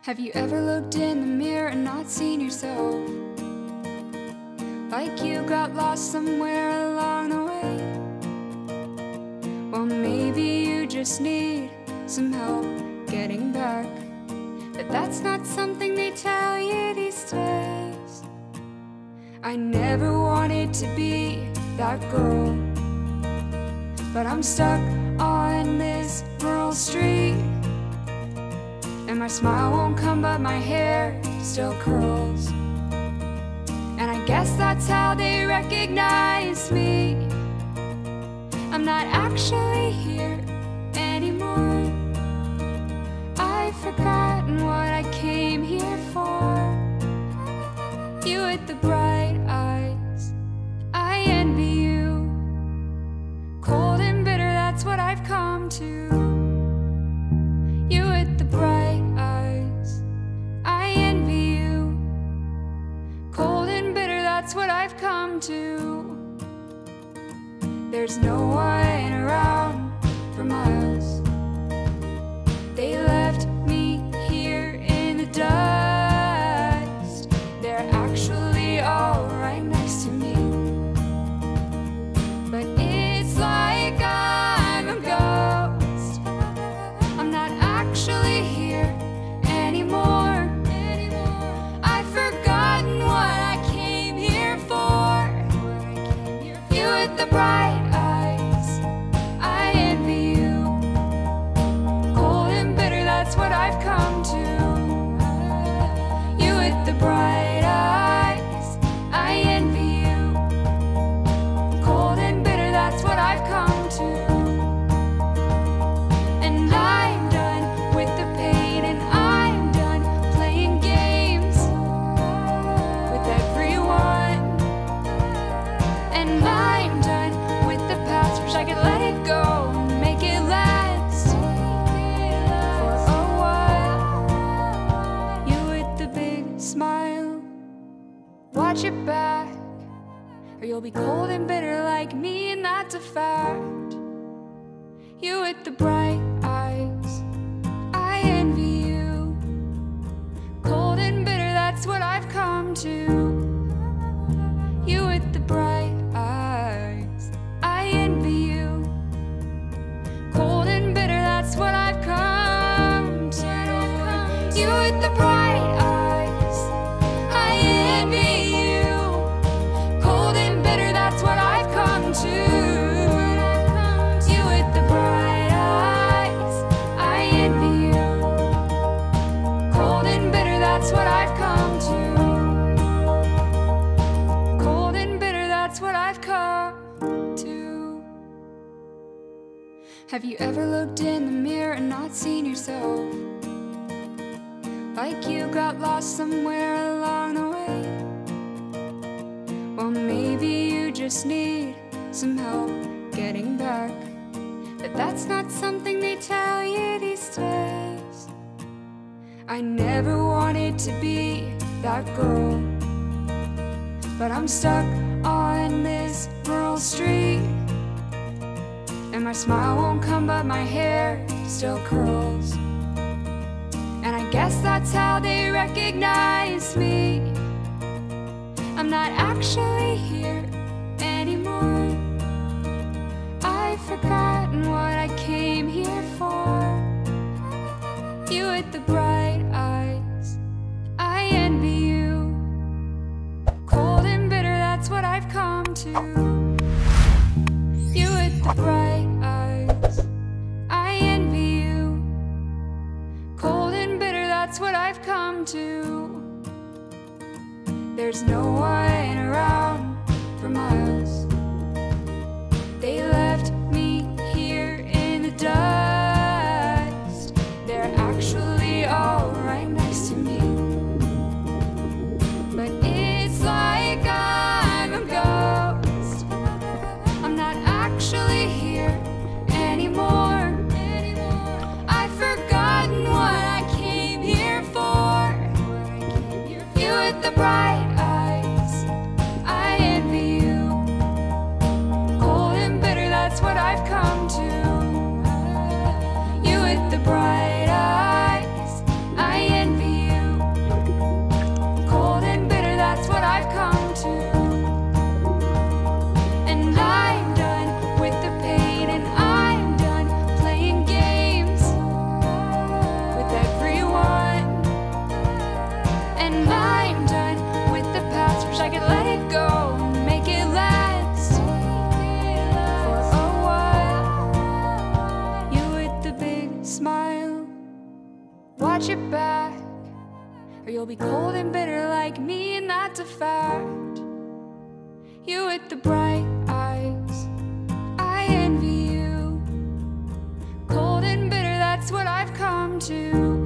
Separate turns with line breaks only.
Have you ever looked in the mirror and not seen yourself? Like you got lost somewhere along the way? Well, maybe you just need some help getting back. But that's not something they tell you these days. I never wanted to be that girl, but I'm stuck on this rural street, and my smile won't come but my hair still curls. And I guess that's how they recognize me. I'm not actually here anymore. I've forgotten what I came here for. You with the bright eyes, I envy you. Cold and bitter, that's what I've come to. You with the bright eyes, I envy you. Cold and bitter, that's what I've come to. There's no one around for miles. They left me here in the dust. They're actually all right next to me, but it's like I'm a ghost. I'm not actually here anymore. I've forgotten what I came here for. You with the bright eyes, I envy you. Cold and bitter, that's what I've come to. You with the bright eyes, I envy you. Cold and bitter, that's what I've come to. And I'm done with the pain, and I'm done playing games with everyone. And I'm done with the past, wish I could let it go and make it last for a while. You with the big smile, watch it back, or you'll be cold and bitter like me, and that's a fact. You with the bright eyes, I envy you. Cold and bitter, that's what I've come to. You with the bright eyes, I envy you. Cold and bitter, that's what I've come to. You with the bright eyes, I envy you. Cold and bitter, that's what I've come to. You with the bright eyes, I envy you. Cold and bitter, that's what I've come to. Cold and bitter, that's what I've come to. Have you ever looked in the mirror and not seen yourself? Like you got lost somewhere along the way? Well, maybe you just need some help getting back. But that's not something they tell you these days. I never wanted to be that girl, but I'm stuck on this rural street, and my smile won't come but my hair still curls. And I guess that's how they recognize me. I'm not actually here anymore. I've forgotten what I came here for. You with the bright eyes, I envy you. Cold and bitter, that's what I've come to. You with the bright eyes, I envy you. Cold and bitter, that's what I've come to. There's no one around for miles. They left me here in the dust. They're actually all right next to me, but it's like I'm a ghost. I'm not actually here anymore. I've forgotten what I came here for. You with the bright eyes, I envy you. got your back, or you'll be cold and bitter like me, and that's a fact. You with the bright eyes, I envy you. Cold and bitter, that's what I've come to.